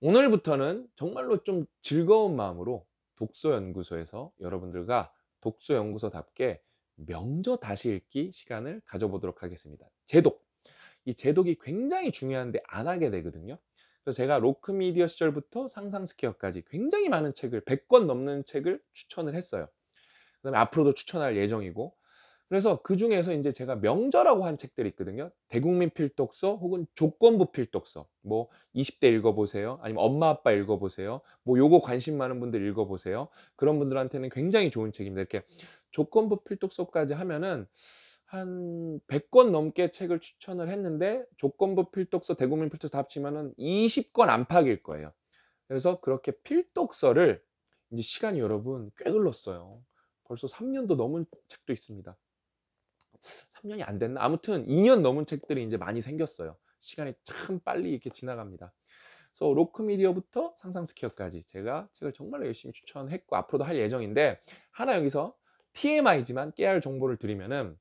오늘부터는 정말로 좀 즐거운 마음으로 독서연구소에서 여러분들과 독서연구소답게 명저 다시 읽기 시간을 가져보도록 하겠습니다. 제독. 이 제독이 굉장히 중요한데 안 하게 되거든요. 그래서 제가 로크미디어 시절부터 상상스퀘어까지 굉장히 많은 책을 100권 넘는 책을 추천을 했어요. 그다음에 앞으로도 추천할 예정이고, 그래서 그중에서 인제 제가 명저라고 한 책들이 있거든요. 대국민 필독서 혹은 조건부 필독서. 뭐 20대 읽어 보세요. 아니면 엄마 아빠 읽어 보세요. 뭐 요거 관심 많은 분들 읽어 보세요. 그런 분들한테는 굉장히 좋은 책입니다. 이렇게 조건부 필독서까지 하면은 한 100권 넘게 책을 추천을 했는데, 조건부 필독서, 대국민 필독서 다 합치면은 20권 안팎일 거예요. 그래서 그렇게 필독서를 인제 시간이 여러분 꽤 흘렀어요. 벌써 3 년도 넘은 책도 있습니다. 3 년이 안 됐나? 아무튼 2년 넘은 책들이 인제 많이 생겼어요. 시간이 참 빨리 이렇게 지나갑니다. 그래서 로크미디어부터 상상스퀘어까지 제가 책을 정말로 열심히 추천했고 앞으로도 할 예정인데, 하나 여기서 TMI지만 깨알 정보를 드리면은,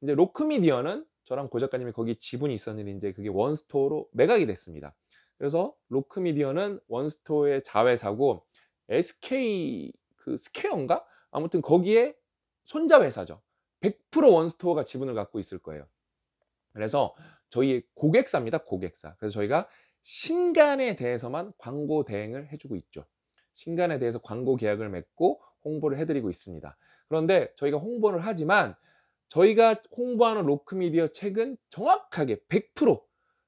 인제 로크미디어는 저랑 고 작가님이 거기 지분이 있었는데 인제 그게 원스토어로 매각이 됐습니다. 그래서 로크미디어는 원스토어의 자회사고, SK 그 스퀘어인가? 아무튼 거기에 손자 회사죠. 100% 원스토어가 지분을 갖고 있을 거예요. 그래서 저희의 고객사입니다, 고객사. 그래서 저희가 신간에 대해서만 광고 대행을 해 주고 있죠. 신간에 대해서 광고 계약을 맺고 홍보를 해 드리고 있습니다. 그런데 저희가 홍보를 하지만 저희가 홍보하는 로크미디어 책은 정확하게 100%,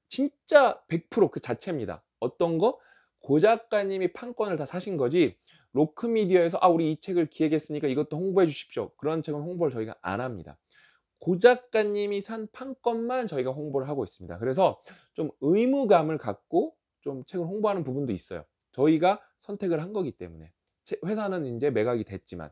진짜 100% 그 자체입니다. 어떤 거? 고 작가님이 판권을 다 사신 거지, 로크미디어에서 "아 우리 이 책을 기획했으니까 이것도 홍보해 주십시오." 그런 책은 홍보를 저희가 안 합니다. 고 작가님이 산 판권만 저희가 홍보를 하고 있습니다. 그래서 좀 의무감을 갖고 좀 책을 홍보하는 부분도 있어요. 저희가 선택을 한 거기 때문에. 회사는 인제 매각이 됐지만.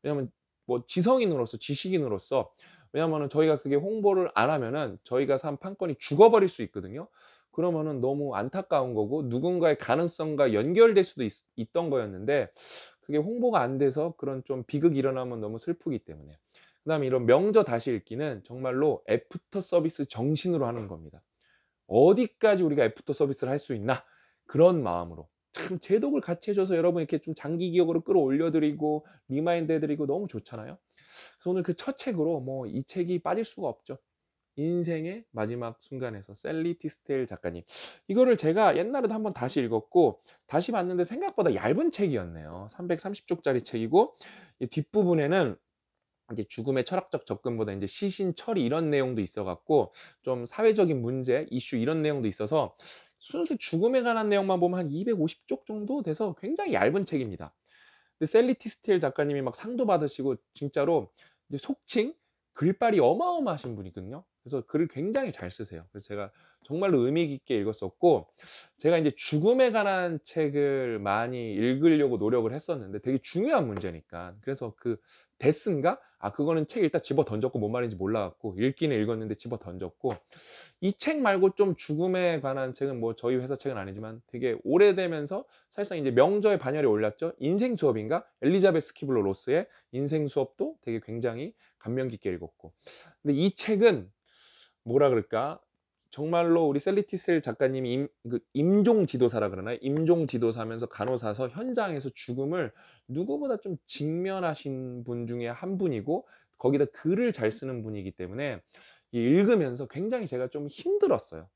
왜냐하면 뭐 지성인으로서, 지식인으로서, 왜냐하면은 저희가 그게 홍보를 안 하면은 저희가 산 판권이 죽어버릴 수 있거든요. 그러면은 너무 안타까운 거고 누군가의 가능성과 연결될 수도 있던 거였는데, 그게 홍보가 안 돼서 그런 좀 비극이 일어나면 너무 슬프기 때문에. 그다음에 이런 명저 다시 읽기는 정말로 애프터 서비스 정신으로 하는 겁니다. 어디까지 우리가 애프터 서비스를 할 수 있나? 그런 마음으로. 참 제독을 같이 해 줘서 여러분 이렇게 좀 장기 기억으로 끌어올려 드리고 리마인드 해 드리고 너무 좋잖아요. 그래서 오늘 그 첫 책으로 뭐 이 책이 빠질 수가 없죠. 인생의 마지막 순간에서 셀리 티스텔 작가님. 이거를 제가 옛날에도 한번 다시 읽었고 다시 봤는데 생각보다 얇은 책이었네요. 330 쪽짜리 책이고, 이 뒷부분에는 이제 죽음의 철학적 접근보다 인제 시신 처리 이런 내용도 있어 갖고 좀 사회적인 문제, 이슈 이런 내용도 있어서 순수 죽음에 관한 내용만 보면 한 250쪽 정도 돼서 굉장히 얇은 책입니다. 근데 셀리 티스틸 작가님이 막 상도 받으시고 진짜로 이제 속칭 글발이 어마어마하신 분이거든요. 그래서 글을 굉장히 잘 쓰세요. 그래서 제가 정말로 의미 깊게 읽었었고, 제가 인제 죽음에 관한 책을 많이 읽으려고 노력을 했었는데 되게 중요한 문제니까. 그래서 그 데스인가? 아 그거는 책 읽다 집어 던졌고 뭔 말인지 몰라 갖고 읽기는 읽었는데 집어 던졌고, 이 책 말고 좀 죽음에 관한 책은 뭐 저희 회사 책은 아니지만 되게 오래되면서 사실상 이제 명저에 반열에 올랐죠. 인생 수업인가? 엘리자베스 키블러 로스의 인생 수업도 되게 굉장히 감명 깊게 읽었고. 근데 이 책은 뭐라 그럴까? 정말로 우리 셀리티셀 작가님이 임종 지도사라 그러나요? 임종 지도사면서 간호사서 현장에서 죽음을 누구보다 좀 직면하신 분 중에 한 분이고, 거기다 글을 잘 쓰는 분이기 때문에 이 읽으면서 굉장히 제가 좀 힘들었어요.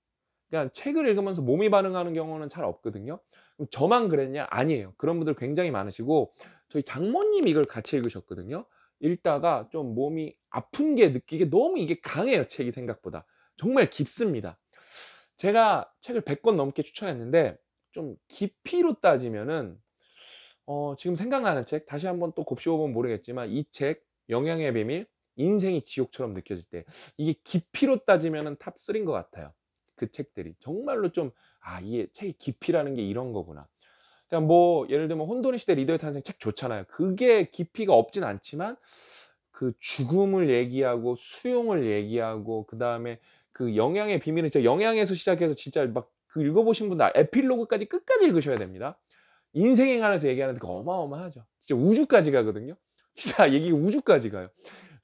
그러니까 책을 읽으면서 몸이 반응하는 경우는 잘 없거든요. 그럼 저만 그랬냐? 아니에요. 그런 분들 굉장히 많으시고, 저희 장모님이 이걸 같이 읽으셨거든요. 읽다가 좀 몸이 아픈 게 느끼게 너무 이게 강해요, 책이 생각보다. 정말 깊습니다. 제가 책을 100권 넘게 추천했는데 좀 깊이로 따지면은 지금 생각나는 책 다시 한번 또 곱씹어 보면 모르겠지만, 이 책 영양의 비밀, 인생이 지옥처럼 느껴질 때, 이게 깊이로 따지면은 탑 3인 것 같아요. 그 책들이 정말로 좀 '아 이게 책의 깊이라는 게 이런 거구나.' 그러니까 뭐 예를 들면 혼돈의 시대 리더의 탄생 책 좋잖아요. 그게 깊이가 없진 않지만 그 죽음을 얘기하고 수용을 얘기하고 그다음에 그 영양의 비밀은 진짜 영양에서 시작해서 진짜 막 그 읽어 보신 분들 에필로그까지 끝까지 읽으셔야 됩니다. 인생에 관해서 얘기하는데 그 어마어마하죠. 진짜 우주까지 가거든요. 진짜 얘기가 우주까지 가요.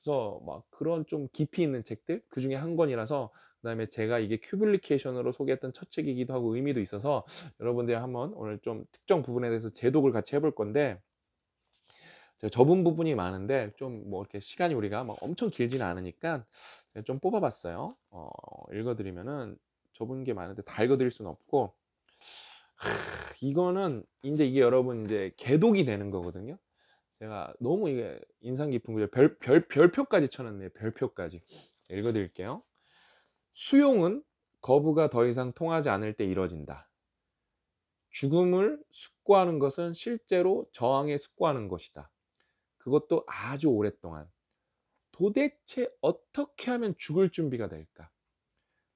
그래서 막 그런 좀 깊이 있는 책들 그중에 한 권이라서 그다음에 제가 이게 큐블리케이션으로 소개했던 첫 책이기도 하고 의미도 있어서 여러분들이 한번 오늘 좀 특정 부분에 대해서 재독을 같이 해볼 건데, 제가 접은 부분이 많은데 좀 뭐 이렇게 시간이 우리가 막 엄청 길지는 않으니까 제가 좀 뽑아 봤어요. 읽어 드리면은 접은 게 많은데 다 읽어 드릴 수는 없고, 이거는 인제 이게 여러분 인제 개독이 되는 거거든요. 제가 너무 이게 인상 깊은 거죠. 별표까지 쳐 놨네요, 별표까지. 읽어 드릴게요. "수용은 거부가 더 이상 통하지 않을 때 이뤄진다. 죽음을 숙고하는 것은 실제로 저항에 숙고하는 것이다. 그것도 아주 오랫동안. 도대체 어떻게 하면 죽을 준비가 될까?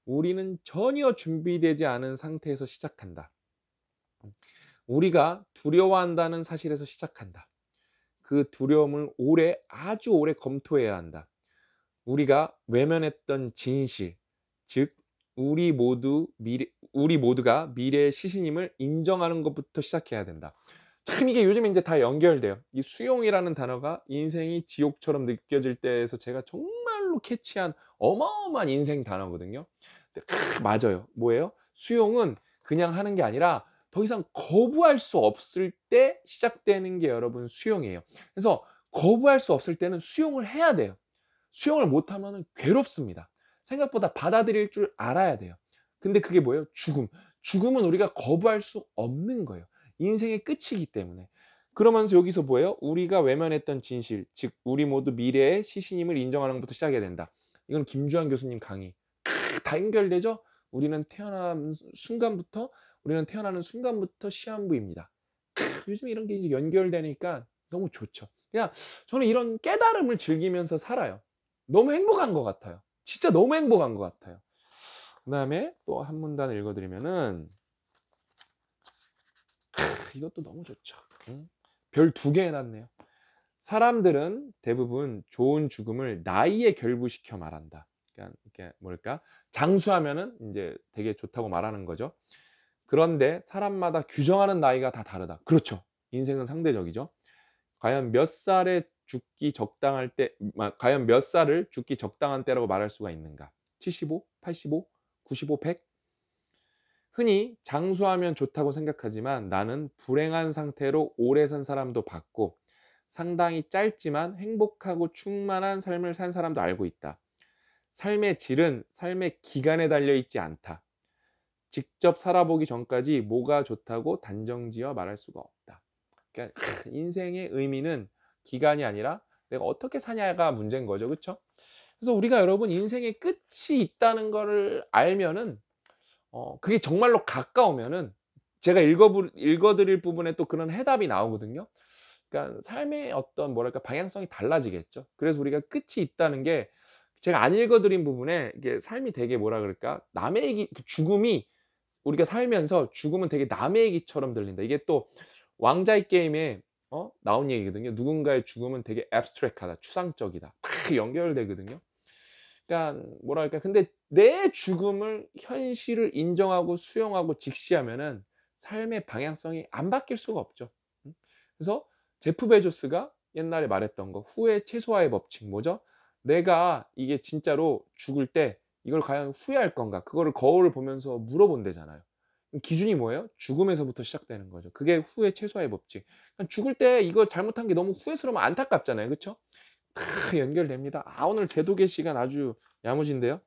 우리는 전혀 준비되지 않은 상태에서 시작한다. 우리가 두려워한다는 사실에서 시작한다. 그 두려움을 오래, 아주 오래 검토해야 한다. 우리가 외면했던 진실, 즉 우리 모두가 미래의 시신임을 인정하는 것부터 시작해야 된다." 참 이게 요즘 인제 다 연결돼요. 이 수용이라는 단어가 인생이 지옥처럼 느껴질 때에서 제가 정말로 캐치한 어마어마한 인생 단어거든요. 근데 맞아요. 뭐예요? 수용은 그냥 하는 게 아니라 더 이상 거부할 수 없을 때 시작되는 게 여러분 수용이에요. 그래서 거부할 수 없을 때는 수용을 해야 돼요. 수용을 못하면은 괴롭습니다. 생각보다 받아들일 줄 알아야 돼요. 근데 그게 뭐예요? 죽음. 죽음은 우리가 거부할 수 없는 거예요. 인생의 끝이기 때문에. 그러면서 여기서 뭐예요? 우리가 외면했던 진실, 즉 우리 모두 미래의 시신임을 인정하는 것부터 시작해야 된다. 이건 김주환 교수님 강의. 다 연결되죠? 우리는 태어나는 순간부터 시한부입니다. 요즘 이런 게 이제 연결되니까 너무 좋죠. 그냥 저는 이런 깨달음을 즐기면서 살아요. 너무 행복한 것 같아요. 진짜 너무 행복한 것 같아요. 그다음에 또 한 문단을 읽어 드리면은, 이것도 너무 좋죠. 별 2개 해 놨네요. "사람들은 대부분 좋은 죽음을 나이에 결부시켜 말한다." 그러니까 이게 뭘까? 장수하면은 인제 되게 좋다고 말하는 거죠. "그런데 사람마다 규정하는 나이가 다 다르다." 그렇죠. 인생은 상대적이죠. 과연 몇 살을 죽기 적당한 때라고 말할 수가 있는가? 75, 85, 95, 100? 흔히 장수하면 좋다고 생각하지만 나는 불행한 상태로 오래 산 사람도 봤고 상당히 짧지만 행복하고 충만한 삶을 산 사람도 알고 있다. 삶의 질은 삶의 기간에 달려 있지 않다. 직접 살아보기 전까지 뭐가 좋다고 단정지어 말할 수가 없다. 그러니까 인생의 의미는 기간이 아니라 내가 어떻게 사냐가 문제인 거죠. 그쵸? 그래서 우리가 여러분 인생의 끝이 있다는 거를 알면은, 그게 정말로 가까우면은 제가 읽어 드릴 부분에 또 그런 해답이 나오거든요. 그러니까 삶의 어떤 뭐랄까 방향성이 달라지겠죠. 그래서 우리가 끝이 있다는 게, 제가 안 읽어 드린 부분에 이게 삶이 되게 뭐라 그럴까? 남의 얘기, 그 죽음이, 우리가 살면서 죽음은 되게 남의 얘기처럼 들린다. 이게 또 왕자의 게임에 나온 얘기거든요. 누군가의 죽음은 되게 abstract하다, 추상적이다. 막 연결되거든요. 그러니까 뭐랄까, 근데 내 죽음을, 현실을 인정하고 수용하고 직시하면은 삶의 방향성이 안 바뀔 수가 없죠. 그래서 제프 베조스가 옛날에 말했던 거, 후회 최소화의 법칙 뭐죠? 내가 이게 진짜로 죽을 때 이걸 과연 후회할 건가? 그거를 거울을 보면서 물어본대잖아요. 기준이 뭐예요? 죽음에서부터 시작되는 거죠. 그게 후회 최소화의 법칙. 그러니까 죽을 때 이거 잘못한 게 너무 후회스러우면 안타깝잖아요. 그쵸? 다 연결됩니다. 오늘 제독의 시간 아주 야무진데요.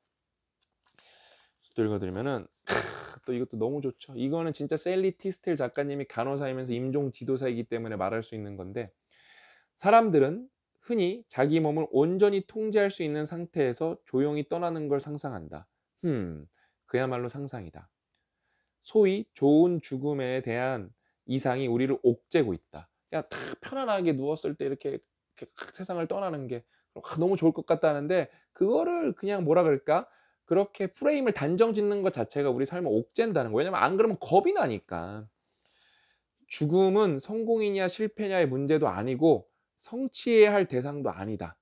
또 읽어드리면은, 또 이것도 너무 좋죠. 이거는 진짜 셀리 티스텔 작가님이 간호사이면서 임종 지도사이기 때문에 말할 수 있는 건데, 사람들은 흔히 자기 몸을 온전히 통제할 수 있는 상태에서 조용히 떠나는 걸 상상한다. 그야말로 상상이다. 소위 좋은 죽음에 대한 이상이 우리를 옥죄고 있다. 그냥 다 편안하게 누웠을 때 이렇게 세상을 떠나는 게 너무 좋을 것 같다는데, 그거를 그냥 뭐라 그럴까? 그렇게 프레임을 단정 짓는 것 자체가 우리 삶을 옥죄인다는 거예요. 왜냐면 안 그러면 겁이 나니까. 죽음은 성공이냐 실패냐의 문제도 아니고 성취해야 할 대상도 아니다.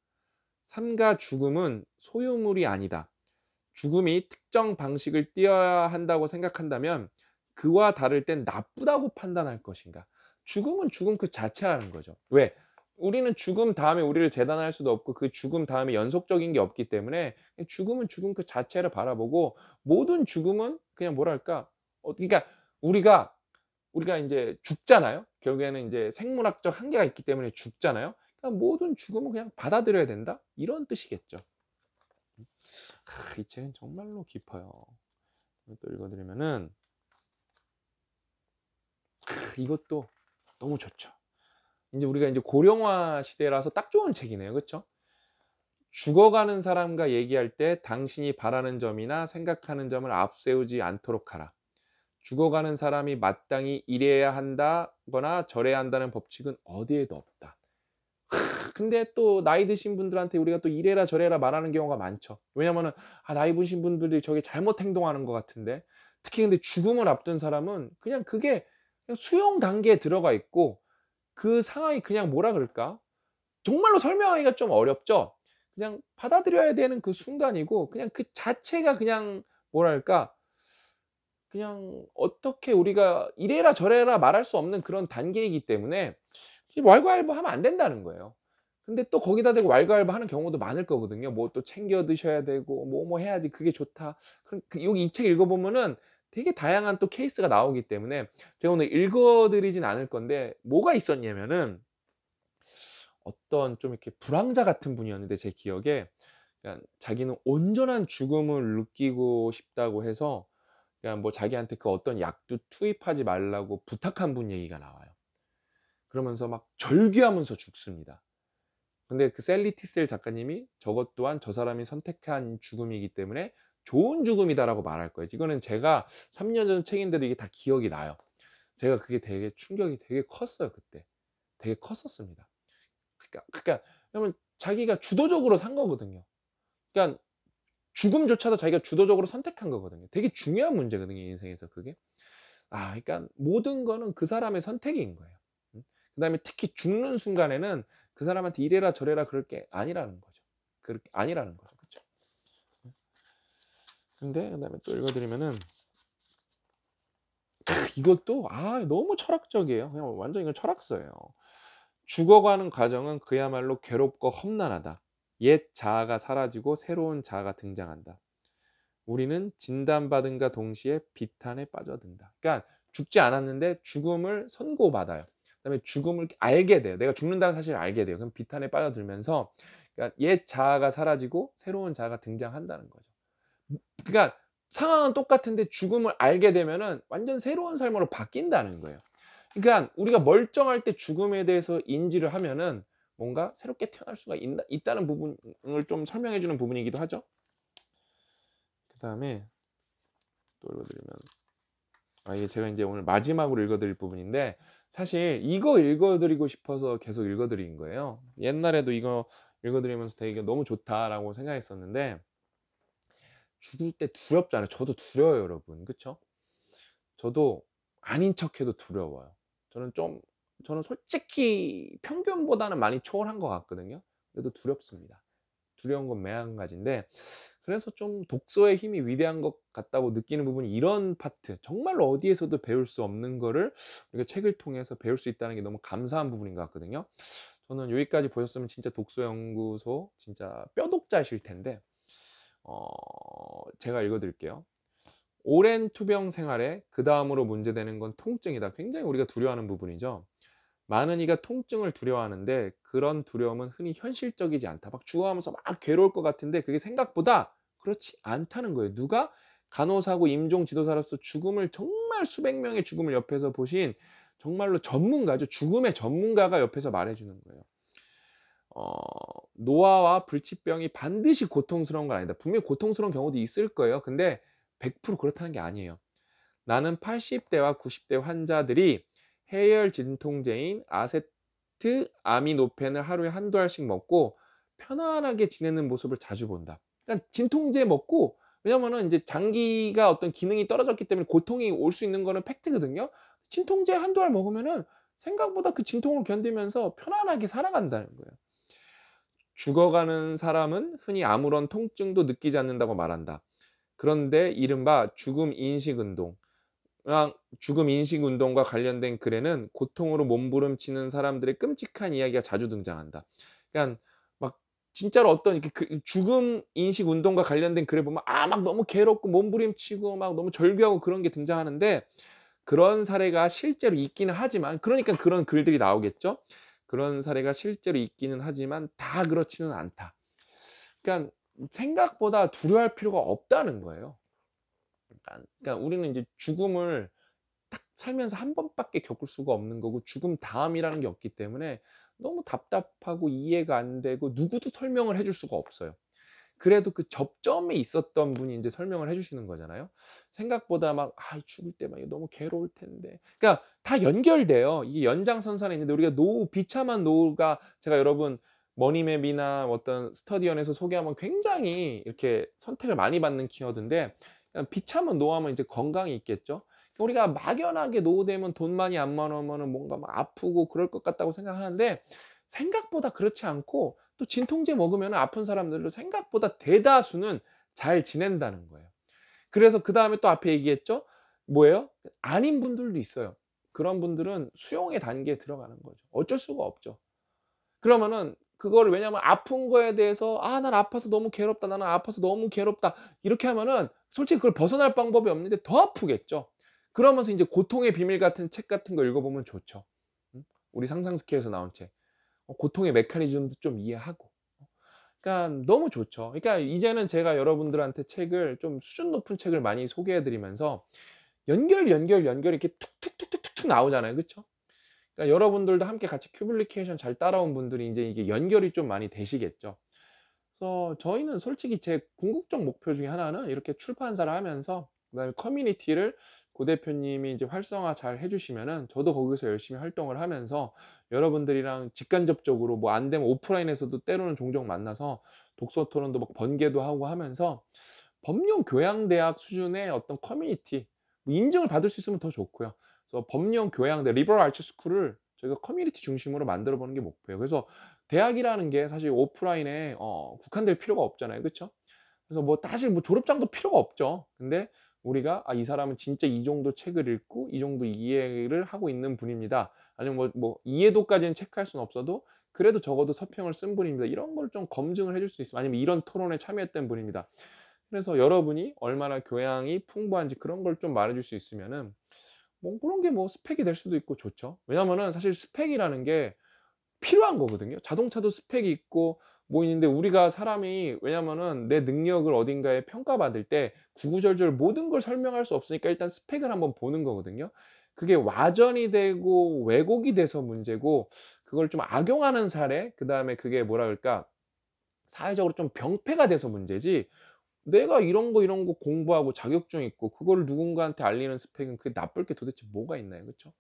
삶과 죽음은 소유물이 아니다. 죽음이 특정 방식을 띠어야 한다고 생각한다면 그와 다를 땐 나쁘다고 판단할 것인가? 죽음은 죽음 그 자체라는 거죠. 왜? 우리는 죽음 다음에 우리를 재단할 수도 없고 그 죽음 다음에 연속적인 게 없기 때문에 죽음은 죽음 그 자체를 바라보고 모든 죽음은 그냥 뭐랄까 그러니까 우리가 인제 죽잖아요. 결국에는 인제 생물학적 한계가 있기 때문에 죽잖아요. 그러니까 '모든 죽음은 그냥 받아들여야 된다.' 이런 뜻이겠죠. 이 책은 정말로 깊어요. 이것도 읽어 드리면은 이것도 너무 좋죠. 인제 우리가 인제 고령화 시대라서 딱 좋은 책이네요. 그쵸? "죽어가는 사람과 얘기할 때 당신이 바라는 점이나 생각하는 점을 앞세우지 않도록 하라. 죽어가는 사람이 마땅히 이래야 한다거나 저래야 한다는 법칙은 어디에도 없다." 근데 또 나이 드신 분들한테 우리가 또 이래라 저래라 말하는 경우가 많죠. 왜냐면은 나이 드신 분들이 저게 잘못 행동하는 것 같은데. 특히 근데 죽음을 앞둔 사람은 그냥 그게 그냥 수용 단계에 들어가 있고 그 상황이 그냥 뭐라 그럴까? 정말로 설명하기가 좀 어렵죠. 그냥 받아들여야 되는 그 순간이고 그냥 그 자체가 그냥 뭐랄까 그냥 어떻게 우리가 이래라 저래라 말할 수 없는 그런 단계이기 때문에 이 왈가왈부하면 안 된다는 거예요. 근데 또 거기다 대고 왈가왈부하는 경우도 많을 거거든요. 뭐 또 챙겨 드셔야 되고 뭐 해야지 그게 좋다. 그럼 여기 이 책 읽어 보면은 되게 다양한 또 케이스가 나오기 때문에 제가 오늘 읽어 드리진 않을 건데 뭐가 있었냐면은 어떤 좀 이렇게 불황자 같은 분이었는데 제 기억에 그러니까 자기는 온전한 죽음을 느끼고 싶다고 해서 그냥 뭐 자기한테 그 어떤 약도 투입하지 말라고 부탁한 분 얘기가 나와요. 그러면서 막 절규하면서 죽습니다. 근데 그 셀리 티셀 작가님이 "저것 또한 저 사람이 선택한 죽음이기 때문에 좋은 죽음이다."라고 말할 거예요. 이거는 제가 3년 전 책인데도 이게 다 기억이 나요. 제가 그게 되게 충격이 되게 컸어요 그때. 되게 컸었습니다. 왜냐면 자기가 주도적으로 산 거거든요. 그러니까 죽음조차도 자기가 주도적으로 선택한 거거든요. 되게 중요한 문제거든요 인생에서 그게. 그러니까 모든 거는 그 사람의 선택인 거예요. 그다음에 특히 죽는 순간에는 그 사람한테 이래라 저래라 그럴 게 아니라는 거죠. 그렇게 아니라는 거죠. 그쵸? 근데 그다음에 또 읽어 드리면은 이것도 너무 철학적이에요. 그냥 완전 이건 철학서예요. "죽어가는 과정은 그야말로 괴롭고 험난하다. 옛 자아가 사라지고 새로운 자아가 등장한다. 우리는 진단받음과 동시에 비탄에 빠져든다." 그러니까 죽지 않았는데 죽음을 선고받아요. 그다음에 죽음을 알게 돼요. 내가 죽는다는 사실을 알게 돼요. 그럼 비탄에 빠져들면서 그러니까 옛 자아가 사라지고 새로운 자아가 등장한다는 거죠. 그러니까 상황은 똑같은데 죽음을 알게 되면은 완전 새로운 삶으로 바뀐다는 거예요. 그러니까 우리가 멀쩡할 때 죽음에 대해서 인지를 하면은 뭔가 새롭게 태어날 수가 있다는 부분을 좀 설명해 주는 부분이기도 하죠. 그다음에 또 읽어 드리면 이게 제가 인제 오늘 마지막으로 읽어 드릴 부분인데 사실 이거 읽어 드리고 싶어서 계속 읽어 드린 거예요. 옛날에도 이거 읽어 드리면서 되게 '너무 좋다.'라고 생각했었는데 죽을 때 두렵잖아요. 저도 두려워요 여러분. 그쵸? 저도 아닌 척해도 두려워요. 저는 좀 저는 솔직히 평균보다는 많이 초월한 것 같거든요. 그래도 두렵습니다. 두려운 건 매한가지인데 그래서 좀 독서의 힘이 위대한 것 같다고 느끼는 부분이 이런 파트 정말로 어디에서도 배울 수 없는 거를 우리가 책을 통해서 배울 수 있다는 게 너무 감사한 부분인 것 같거든요. 저는 여기까지 보셨으면 진짜 독서연구소 진짜 뼈독자이실 텐데 제가 읽어 드릴게요. "오랜 투병 생활에 그다음으로 문제되는 건 통증이다." 굉장히 우리가 두려워하는 부분이죠. "많은 이가 통증을 두려워하는데 그런 두려움은 흔히 현실적이지 않다." 막 죽어가면서 막 괴로울 것 같은데 그게 생각보다 그렇지 않다는 거예요. 누가? 간호사고 임종 지도사로서 죽음을 정말 수백 명의 죽음을 옆에서 보신 정말로 전문가죠. 죽음의 전문가가 옆에서 말해 주는 거예요. 어 "노화와 불치병이 반드시 고통스러운 건 아니다." 분명히 고통스러운 경우도 있을 거예요. 근데 100% 그렇다는 게 아니에요. "나는 80 대와 90대 환자들이 해열 진통제인 아세트아미노펜을 하루에 한두 알씩 먹고 편안하게 지내는 모습을 자주 본다." 그러니까 진통제 먹고 왜냐면은 인제 장기가 어떤 기능이 떨어졌기 때문에 고통이 올 수 있는 거는 팩트거든요. 진통제 한두 알 먹으면은 생각보다 그 진통을 견디면서 편안하게 살아간다는 거예요. "죽어가는 사람은 흔히 아무런 통증도 느끼지 않는다고 말한다. 그런데 이른바 죽음 인식 운동 그냥 죽음 인식 운동과 관련된 글에는 고통으로 몸부림치는 사람들의 끔찍한 이야기가 자주 등장한다. 그러니까 막 진짜로 어떤 이렇게 죽음 인식 운동과 관련된 글을 보면 막 너무 괴롭고 몸부림치고 막 너무 절규하고 그런 게 등장하는데, 그런 사례가 실제로 있기는 하지만, 그러니까 그런 글들이 나오겠죠. 그런 사례가 실제로 있기는 하지만 다 그렇지는 않다. 그러니까 생각보다 두려워할 필요가 없다는 거예요. 그러니까 우리는 이제 죽음을 딱 살면서 한 번밖에 겪을 수가 없는 거고, 죽음 다음이라는 게 없기 때문에 너무 답답하고 이해가 안 되고 누구도 설명을 해줄 수가 없어요. 그래도 그 접점에 있었던 분이 인제 설명을 해 주시는 거잖아요. 생각보다 막 '아 죽을 때 막 이거 너무 괴로울 텐데.' 그러니까 다 연결돼요. 이게 연장선상에 있는데, 우리가 노후, 비참한 노후가, 제가 여러분 머니맵이나 어떤 스터디언에서 소개하면 굉장히 이렇게 선택을 많이 받는 키워드인데, 그냥 비참한 노후하면 이제 건강이 있겠죠. 우리가 막연하게 노후 되면 돈 많이 안 많으면은 뭔가 막 아프고 그럴 것 같다고 생각하는데, 생각보다 그렇지 않고, 또 진통제 먹으면 아픈 사람들도 생각보다 대다수는 잘 지낸다는 거예요. 그래서 그다음에 또 앞에 얘기했죠. 뭐예요? 아닌 분들도 있어요. 그런 분들은 수용의 단계에 들어가는 거죠. 어쩔 수가 없죠. 그러면은 그거를, 왜냐하면 아픈 거에 대해서 '아 난 아파서 너무 괴롭다. 나는 아파서 너무 괴롭다.' 이렇게 하면은 솔직히 그걸 벗어날 방법이 없는데 더 아프겠죠. 그러면서 인제 고통의 비밀 같은 책 같은 거 읽어보면 좋죠. 우리 상상스키에서 나온 책. 고통의 메커니즘도 좀 이해하고. 그러니까 너무 좋죠. 그러니까 이제는 제가 여러분들한테 책을 좀 수준 높은 책을 많이 소개해 드리면서 연결 이렇게 툭툭툭툭툭 나오잖아요. 그쵸? 그러니까 여러분들도 함께 같이 큐블리케이션 잘 따라온 분들이 인제 이게 연결이 좀 많이 되시겠죠. 그래서 저희는 솔직히 제 궁극적 목표 중에 하나는 이렇게 출판사를 하면서, 그다음에 커뮤니티를 고 대표님이 이제 활성화 잘 해 주시면은 저도 거기서 열심히 활동을 하면서 여러분들이랑 직간접적으로, 뭐 안 되면 오프라인에서도 때로는 종종 만나서 독서 토론도 막 번개도 하고 하면서 법령 교양대학 수준의 어떤 커뮤니티, 뭐 인증을 받을 수 있으면 더 좋고요. 그래서 법령 교양대 리버럴 아츠 스쿨을 저희가 커뮤니티 중심으로 만들어 보는 게 목표예요. 그래서 대학이라는 게 사실 오프라인에 국한될 필요가 없잖아요. 그쵸? 그래서 뭐 사실 뭐 졸업장도 필요가 없죠. 근데 우리가 '아 이 사람은 진짜 이 정도 책을 읽고 이 정도 이해를 하고 있는 분입니다.' 아니면 이해도까지는 체크할 수는 없어도 그래도 적어도 서평을 쓴 분입니다. 이런 걸 좀 검증을 해줄 수 있으면, 아니면 이런 토론에 참여했던 분입니다. 그래서 여러분이 얼마나 교양이 풍부한지 그런 걸 좀 말해 줄 수 있으면은, 뭐 그런 게 뭐 스펙이 될 수도 있고 좋죠. 왜냐면은 사실 스펙이라는 게 필요한 거거든요. 자동차도 스펙이 있고 뭐 있는데, 우리가 사람이, 왜냐면은 내 능력을 어딘가에 평가받을 때 구구절절 모든 걸 설명할 수 없으니까 일단 스펙을 한번 보는 거거든요. 그게 와전이 되고 왜곡이 돼서 문제고, 그걸 좀 악용하는 사례, 그다음에 그게 뭐라 그럴까, 사회적으로 좀 병폐가 돼서 문제지, 내가 이런 거 공부하고 자격증 있고 그거를 누군가한테 알리는 스펙은 그게 나쁠 게 도대체 뭐가 있나요? 그쵸?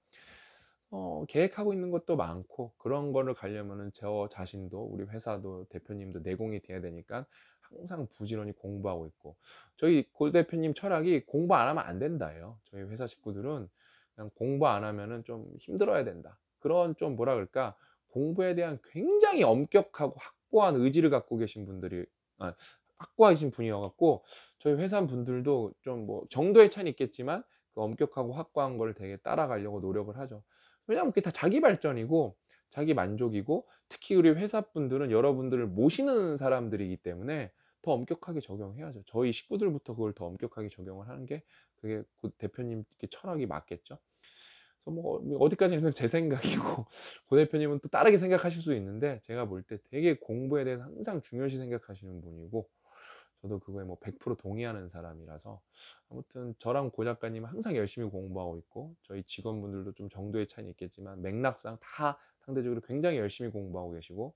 계획하고 있는 것도 많고, 그런 거를 가려면은 저 자신도 우리 회사도 대표님도 내공이 돼야 되니까 항상 부지런히 공부하고 있고, 저희 고 대표님 철학이 "공부 안 하면 안 된다."예요. 저희 회사 식구들은 그냥 "공부 안 하면은 좀 힘들어야 된다." 그런, 좀 뭐라 그럴까, 공부에 대한 굉장히 엄격하고 확고한 의지를 갖고 계신 분들이, 아 확고하신 분이어 갖고, 저희 회사 분들도 좀 뭐 정도의 차이는 있겠지만 그 엄격하고 확고한 거를 되게 따라가려고 노력을 하죠. 왜냐하면 그게 다 자기 발전이고 자기 만족이고, 특히 우리 회사 분들은 여러분들을 모시는 사람들이기 때문에 더 엄격하게 적용해야죠. 저희 식구들부터 그걸 더 엄격하게 적용을 하는 게, 그게 고 대표님께 철학이 맞겠죠. 그래서 뭐 어디까지는 그냥 제 생각이고 고 대표님은 또 다르게 생각하실 수 있는데, 제가 볼 때 되게 공부에 대해서 항상 중요시 생각하시는 분이고, 저도 그거에 뭐 100% 동의하는 사람이라서, 아무튼 저랑 고 작가님은 항상 열심히 공부하고 있고, 저희 직원분들도 좀 정도의 차이는 있겠지만 맥락상 다 상대적으로 굉장히 열심히 공부하고 계시고,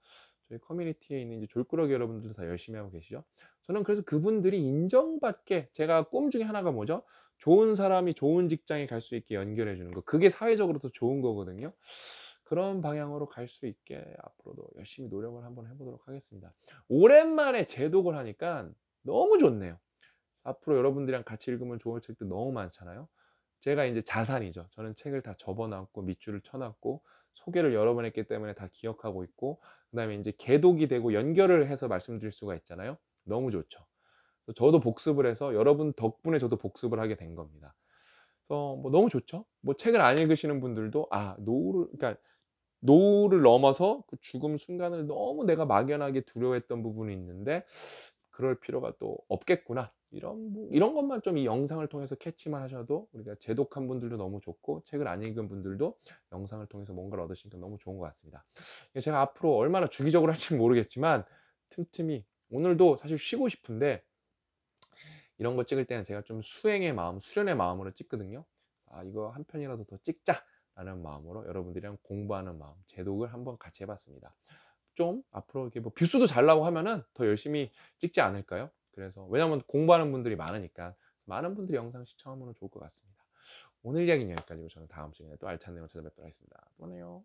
저희 커뮤니티에 있는 이제 졸꾸러기 여러분들도 다 열심히 하고 계시죠. 저는 그래서 그분들이 인정받게, 제가 꿈 중에 하나가 뭐죠? 좋은 사람이 좋은 직장에 갈 수 있게 연결해 주는 거. 그게 사회적으로 더 좋은 거거든요. 그런 방향으로 갈 수 있게 앞으로도 열심히 노력을 한번 해 보도록 하겠습니다. 오랜만에 재독을 하니까 너무 좋네요. 앞으로 여러분들이랑 같이 읽으면 좋을 책도 너무 많잖아요. 제가 인제 자산이죠. 저는 책을 다 접어 놨고 밑줄을 쳐 놨고 소개를 여러 번 했기 때문에 다 기억하고 있고, 그다음에 인제 개독이 되고 연결을 해서 말씀드릴 수가 있잖아요. 너무 좋죠. 저도 복습을 해서 여러분 덕분에 저도 복습을 하게 된 겁니다. 그래서 뭐 너무 좋죠. 뭐 책을 안 읽으시는 분들도 아 노후를 그러니까 노후를 넘어서 그 죽음 순간을 너무 내가 막연하게 두려워했던 부분이 있는데 '그럴 필요가 또 없겠구나.' 이런 것만 좀 이 영상을 통해서 캐치만 하셔도 우리가 재독한 분들도 너무 좋고 책을 안 읽은 분들도 영상을 통해서 뭔가를 얻으시니까 너무 좋은 것 같습니다. 예 제가 앞으로 얼마나 주기적으로 할지는 모르겠지만 틈틈이 오늘도 사실 쉬고 싶은데 이런 거 찍을 때는 제가 좀 수행의 마음, 수련의 마음으로 찍거든요. '아 이거 한 편이라도 더 찍자.'라는 마음으로 여러분들이랑 공부하는 마음, 제독을 한번 같이 해 봤습니다. 좀 앞으로 이렇게 뭐 뷰수도 잘 나오고 하면은 더 열심히 찍지 않을까요? 그래서 왜냐하면 공부하는 분들이 많으니까 많은 분들이 영상 시청하면 좋을 것 같습니다. 오늘 이야기는 여기까지고 저는 다음 시간에 또 알찬 내용으로 찾아뵙도록 하겠습니다. 또 만나요.